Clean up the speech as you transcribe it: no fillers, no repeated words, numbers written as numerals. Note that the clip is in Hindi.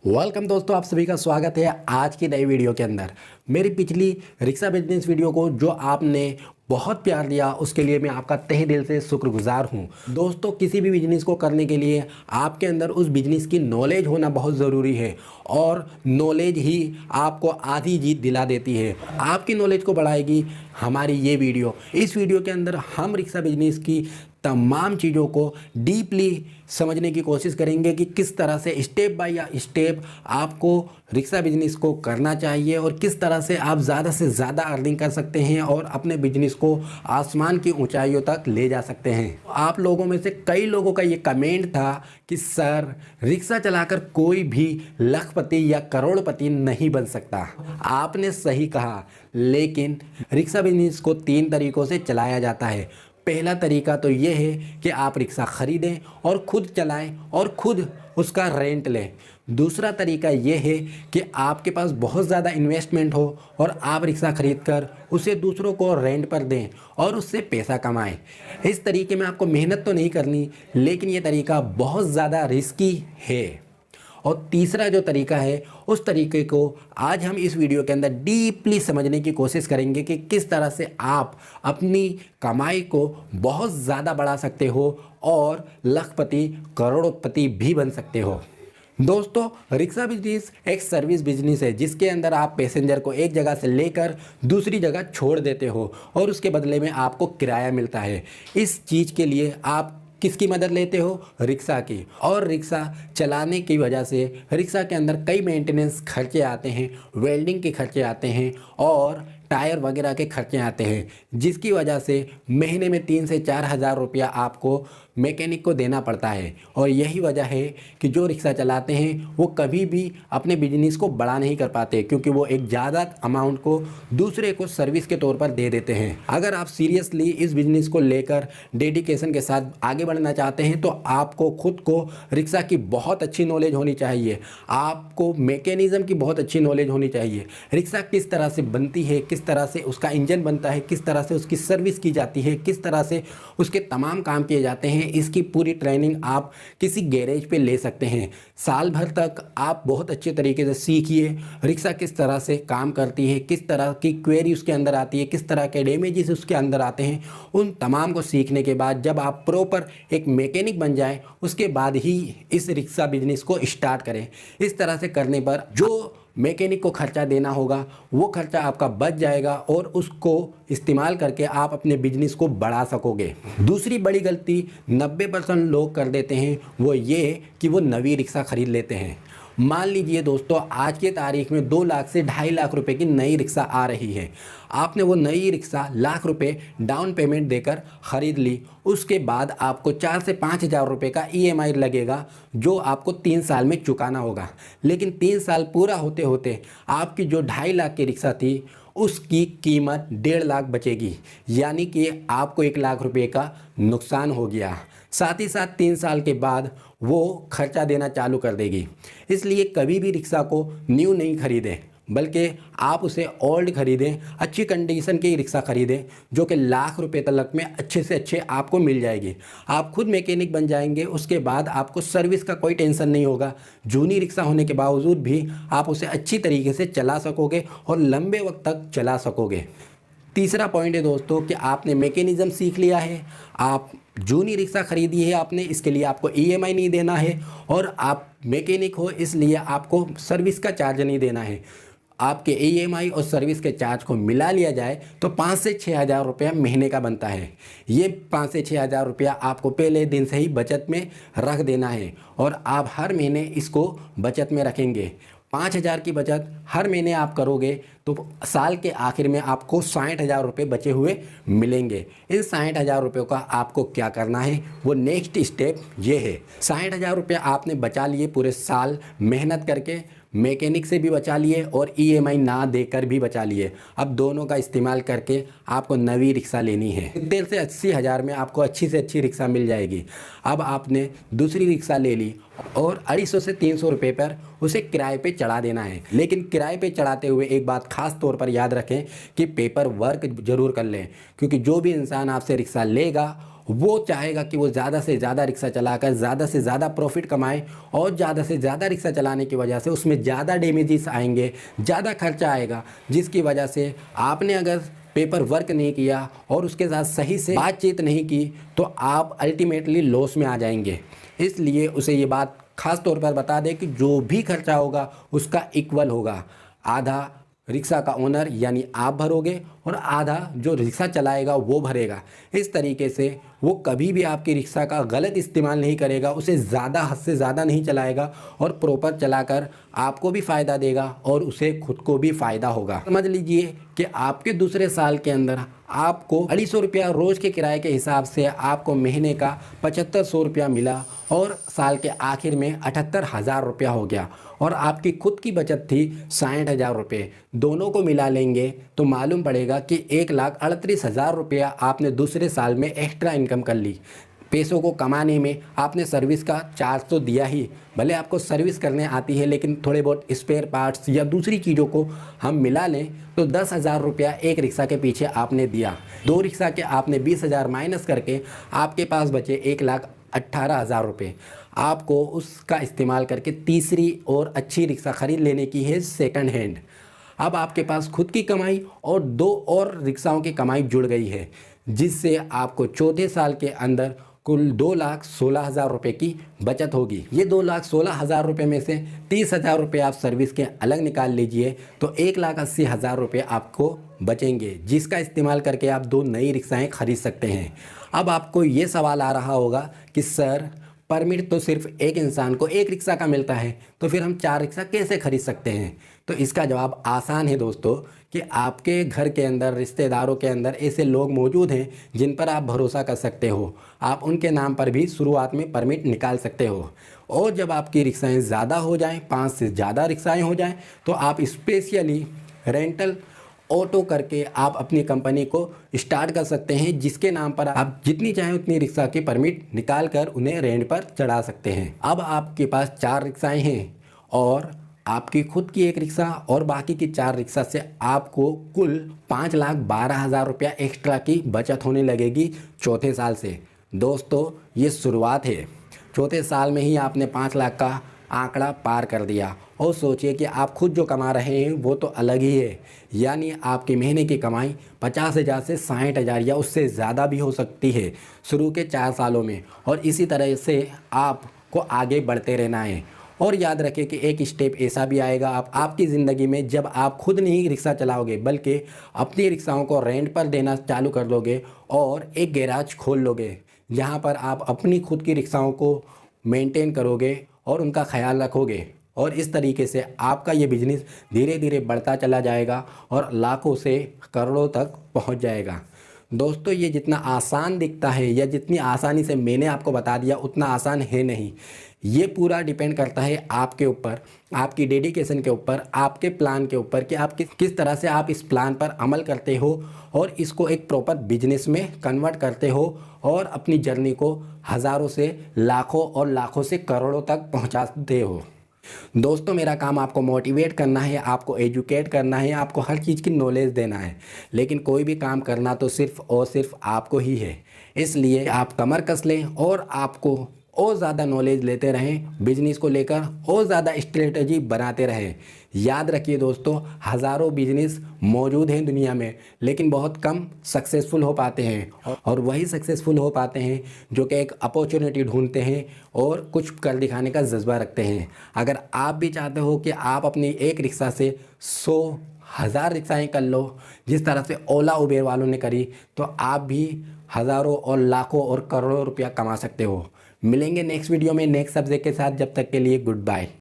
वेलकम दोस्तों, आप सभी का स्वागत है आज की नई वीडियो के अंदर। मेरी पिछली रिक्शा बिजनेस वीडियो को जो आपने बहुत प्यार दिया उसके लिए मैं आपका तहे दिल से शुक्रगुजार हूं। दोस्तों, किसी भी बिजनेस को करने के लिए आपके अंदर उस बिजनेस की नॉलेज होना बहुत ज़रूरी है और नॉलेज ही आपको आधी जीत दिला देती है। आपकी नॉलेज को बढ़ाएगी हमारी ये वीडियो। इस वीडियो के अंदर हम रिक्शा बिजनेस की तमाम चीज़ों को डीपली समझने की कोशिश करेंगे कि किस तरह से स्टेप बाय स्टेप आपको रिक्शा बिजनेस को करना चाहिए और किस तरह से आप ज़्यादा से ज़्यादा अर्निंग कर सकते हैं और अपने बिजनेस को आसमान की ऊंचाइयों तक ले जा सकते हैं। आप लोगों में से कई लोगों का ये कमेंट था कि सर, रिक्शा चलाकर कोई भी लखपति या करोड़पति नहीं बन सकता। आपने सही कहा, लेकिन रिक्शा बिजनेस को 3 तरीक़ों से चलाया जाता है। पहला तरीका तो ये है कि आप रिक्शा ख़रीदें और ख़ुद चलाएं और ख़ुद उसका रेंट लें। दूसरा तरीका ये है कि आपके पास बहुत ज़्यादा इन्वेस्टमेंट हो और आप रिक्शा ख़रीद कर उसे दूसरों को रेंट पर दें और उससे पैसा कमाएं। इस तरीके में आपको मेहनत तो नहीं करनी, लेकिन ये तरीका बहुत ज़्यादा रिस्की है। और तीसरा जो तरीका है, उस तरीके को आज हम इस वीडियो के अंदर डीपली समझने की कोशिश करेंगे कि किस तरह से आप अपनी कमाई को बहुत ज़्यादा बढ़ा सकते हो और लखपति करोड़पति भी बन सकते हो। दोस्तों, रिक्शा बिजनेस एक सर्विस बिजनेस है जिसके अंदर आप पैसेंजर को एक जगह से लेकर दूसरी जगह छोड़ देते हो और उसके बदले में आपको किराया मिलता है। इस चीज़ के लिए आप किसकी मदद लेते हो? रिक्शा की। और रिक्शा चलाने की वजह से रिक्शा के अंदर कई मेंटेनेंस खर्चे आते हैं, वेल्डिंग के खर्चे आते हैं और टायर वगैरह के खर्चे आते हैं, जिसकी वजह से महीने में 3 से 4 हज़ार रुपया आपको मैकेनिक को देना पड़ता है। और यही वजह है कि जो रिक्शा चलाते हैं वो कभी भी अपने बिजनेस को बड़ा नहीं कर पाते, क्योंकि वो एक ज़्यादा अमाउंट को दूसरे को सर्विस के तौर पर दे देते हैं। अगर आप सीरियसली इस बिज़नेस को लेकर डेडिकेशन के साथ आगे बढ़ना चाहते हैं तो आपको खुद को रिक्शा की बहुत अच्छी नॉलेज होनी चाहिए, आपको मैकेनिज़्म की बहुत अच्छी नॉलेज होनी चाहिए। रिक्शा किस तरह से बनती है, किस तरह से उसका इंजन बनता है, किस तरह से उसकी सर्विस की जाती है, किस तरह से उसके तमाम काम किए जाते हैं, इसकी पूरी ट्रेनिंग आप किसी गैरेज पे ले सकते हैं। साल भर तक आप बहुत अच्छे तरीके से सीखिए रिक्शा किस तरह से काम करती है, किस तरह की क्वेरी उसके अंदर आती है, किस तरह के डैमेजेस उसके अंदर आते हैं। उन तमाम को सीखने के बाद जब आप प्रॉपर एक मैकेनिक बन जाएं, उसके बाद ही इस रिक्शा बिजनेस को स्टार्ट करें। इस तरह से करने पर जो मैकेनिक को खर्चा देना होगा वो खर्चा आपका बच जाएगा और उसको इस्तेमाल करके आप अपने बिजनेस को बढ़ा सकोगे। दूसरी बड़ी गलती 90% लोग कर देते हैं वो ये कि वो नई रिक्शा ख़रीद लेते हैं। मान लीजिए दोस्तों, आज के तारीख में 2 लाख से 2.5 लाख रुपए की नई रिक्शा आ रही है। आपने वो नई रिक्शा लाख रुपए डाउन पेमेंट देकर ख़रीद ली। उसके बाद आपको 4 से 5 हज़ार रुपये का EMI लगेगा जो आपको 3 साल में चुकाना होगा। लेकिन 3 साल पूरा होते होते आपकी जो 2.5 लाख की रिक्शा थी उसकी कीमत 1.5 लाख बचेगी, यानी कि आपको 1 लाख रुपये का नुकसान हो गया। साथ ही साथ 3 साल के बाद वो खर्चा देना चालू कर देगी। इसलिए कभी भी रिक्शा को न्यू नहीं खरीदें, बल्कि आप उसे ओल्ड खरीदें, अच्छी कंडीशन की रिक्शा खरीदें जो कि लाख रुपए तक में अच्छे से अच्छे आपको मिल जाएगी। आप खुद मैकेनिक बन जाएंगे, उसके बाद आपको सर्विस का कोई टेंशन नहीं होगा। जूनी रिक्शा होने के बावजूद भी आप उसे अच्छी तरीके से चला सकोगे और लंबे वक्त तक चला सकोगे। तीसरा पॉइंट है दोस्तों कि आपने मैकेनिज़्म सीख लिया है, आप जूनी रिक्शा खरीदी है आपने, इसके लिए आपको EMI नहीं देना है और आप मैकेनिक हो इसलिए आपको सर्विस का चार्ज नहीं देना है। आपके EMI और सर्विस के चार्ज को मिला लिया जाए तो 5 से 6 हज़ार रुपया महीने का बनता है। ये 5 से 6 हज़ार रुपया आपको पहले दिन से ही बचत में रख देना है और आप हर महीने इसको बचत में रखेंगे। 5 हज़ार की बचत हर महीने आप करोगे तो साल के आखिर में आपको 60 हज़ार रुपये बचे हुए मिलेंगे। इन 60 हज़ार रुपयों का आपको क्या करना है, वो नेक्स्ट स्टेप ये है। 60 हज़ार रुपये आपने बचा लिए पूरे साल मेहनत करके, मैकेनिक से भी बचा लिए और EMI ना देकर भी बचा लिए। अब दोनों का इस्तेमाल करके आपको नई रिक्शा लेनी है। 70 से 80 हज़ार में आपको अच्छी से अच्छी रिक्शा मिल जाएगी। अब आपने दूसरी रिक्शा ले ली और 250 से 300 रुपये पर उसे किराए पे चढ़ा देना है। लेकिन किराए पे चढ़ाते हुए एक बात खास तौर पर याद रखें कि पेपर वर्क ज़रूर कर लें, क्योंकि जो भी इंसान आपसे रिक्शा लेगा वो चाहेगा कि वो ज़्यादा से ज़्यादा रिक्शा चलाकर ज़्यादा से ज़्यादा प्रॉफिट कमाए, और ज़्यादा से ज़्यादा रिक्शा चलाने की वजह से उसमें ज़्यादा डैमेजेस आएंगे, ज़्यादा खर्चा आएगा, जिसकी वजह से आपने अगर पेपर वर्क नहीं किया और उसके साथ सही से बातचीत नहीं की तो आप अल्टीमेटली लॉस में आ जाएंगे। इसलिए उसे ये बात खास तौर पर बता दें कि जो भी खर्चा होगा उसका इक्वल होगा। आधा रिक्शा का ओनर यानी आप भरोगे और आधा जो रिक्शा चलाएगा वो भरेगा। इस तरीके से वो कभी भी आपकी रिक्शा का गलत इस्तेमाल नहीं करेगा, उसे ज़्यादा हद से ज़्यादा नहीं चलाएगा और प्रॉपर चलाकर आपको भी फ़ायदा देगा और उसे खुद को भी फ़ायदा होगा। समझ लीजिए कि आपके दूसरे साल के अंदर आपको 250 रुपया रोज़ के किराए के हिसाब से आपको महीने का 7500 रुपया मिला और साल के आखिर में 78,000 रुपया हो गया, और आपकी खुद की बचत थी 60,000 रुपये। दोनों को मिला लेंगे तो मालूम पड़ेगा कि 1,38,000 रुपया आपने दूसरे साल में एक्स्ट्रा इनकम कर ली। पैसों को कमाने में आपने सर्विस का चार्ज तो दिया ही, भले आपको सर्विस करने आती है, लेकिन थोड़े बहुत स्पेयर पार्ट्स या दूसरी चीज़ों को हम मिला लें तो 10,000 रुपया एक रिक्शा के पीछे आपने दिया। 2 रिक्शा के आपने 20,000 माइनस करके आपके पास बचे 1,18,000 रुपये। आपको उसका इस्तेमाल करके तीसरी और अच्छी रिक्शा ख़रीद लेने की है, सेकंड हैंड। अब आपके पास खुद की कमाई और 2 और रिक्शाओं की कमाई जुड़ गई है, जिससे आपको चौथे साल के अंदर कुल 2,16,000 रुपये की बचत होगी। ये 2,16,000 रुपये में से 30,000 रुपये आप सर्विस के अलग निकाल लीजिए तो 1,80,000 रुपये आपको बचेंगे, जिसका इस्तेमाल करके आप 2 नई रिक्शाएँ खरीद सकते हैं। अब आपको ये सवाल आ रहा होगा कि सर, परमिट तो सिर्फ एक इंसान को एक रिक्शा का मिलता है, तो फिर हम 4 रिक्शा कैसे खरीद सकते हैं? तो इसका जवाब आसान है दोस्तों, कि आपके घर के अंदर, रिश्तेदारों के अंदर ऐसे लोग मौजूद हैं जिन पर आप भरोसा कर सकते हो। आप उनके नाम पर भी शुरुआत में परमिट निकाल सकते हो, और जब आपकी रिक्शाएँ ज़्यादा हो जाएँ, 5 से ज़्यादा रिक्शाएँ हो जाएँ, तो आप स्पेशली रेंटल ऑटो करके आप अपनी कंपनी को स्टार्ट कर सकते हैं, जिसके नाम पर आप जितनी चाहें उतनी रिक्शा की परमिट निकाल कर उन्हें रेंट पर चढ़ा सकते हैं। अब आपके पास 4 रिक्शाएं हैं और आपकी खुद की एक रिक्शा और बाकी की 4 रिक्शा से आपको कुल 5,12,000 रुपया एक्स्ट्रा की बचत होने लगेगी चौथे साल से। दोस्तों, ये शुरुआत है। चौथे साल में ही आपने 5 लाख का आंकड़ा पार कर दिया, और सोचिए कि आप खुद जो कमा रहे हैं वो तो अलग ही है। यानी आपकी महीने की कमाई 50,000 से 60,000 या उससे ज़्यादा भी हो सकती है शुरू के 4 सालों में, और इसी तरह से आपको आगे बढ़ते रहना है। और याद रखें कि एक स्टेप ऐसा भी आएगा आपकी ज़िंदगी में, जब आप खुद नहीं रिक्शा चलाओगे बल्कि अपनी रिक्शाओं को रेंट पर देना चालू कर दोगे और एक गैराज खोल लोगे, जहाँ पर आप अपनी खुद की रिक्शाओं को मेंटेन करोगे और उनका ख्याल रखोगे, और इस तरीके से आपका ये बिजनेस धीरे धीरे बढ़ता चला जाएगा और लाखों से करोड़ों तक पहुंच जाएगा। दोस्तों, ये जितना आसान दिखता है या जितनी आसानी से मैंने आपको बता दिया उतना आसान है नहीं। ये पूरा डिपेंड करता है आपके ऊपर, आपकी डेडिकेशन के ऊपर, आपके प्लान के ऊपर कि आप किस तरह से आप इस प्लान पर अमल करते हो और इसको एक प्रॉपर बिजनेस में कन्वर्ट करते हो और अपनी जर्नी को हज़ारों से लाखों और लाखों से करोड़ों तक पहुंचाते हो। दोस्तों, मेरा काम आपको मोटिवेट करना है, आपको एजुकेट करना है, आपको हर चीज़ की नॉलेज देना है, लेकिन कोई भी काम करना तो सिर्फ़ और सिर्फ आपको ही है। इसलिए आप कमर कस लें और आपको और ज़्यादा नॉलेज लेते रहें, बिजनेस को लेकर और ज़्यादा स्ट्रेटजी बनाते रहें। याद रखिए दोस्तों, हज़ारों बिजनेस मौजूद हैं दुनिया में, लेकिन बहुत कम सक्सेसफुल हो पाते हैं, और वही सक्सेसफुल हो पाते हैं जो कि एक अपॉर्चुनिटी ढूंढते हैं और कुछ कर दिखाने का जज्बा रखते हैं। अगर आप भी चाहते हो कि आप अपनी एक रिक्शा से 100,000 रिक्शाएँ कर लो, जिस तरह से ओला उबेर वालों ने करी, तो आप भी हज़ारों और लाखों और करोड़ों रुपया कमा सकते हो। मिलेंगे नेक्स्ट वीडियो में नेक्स्ट सब्जेक्ट के साथ, जब तक के लिए गुड बाय।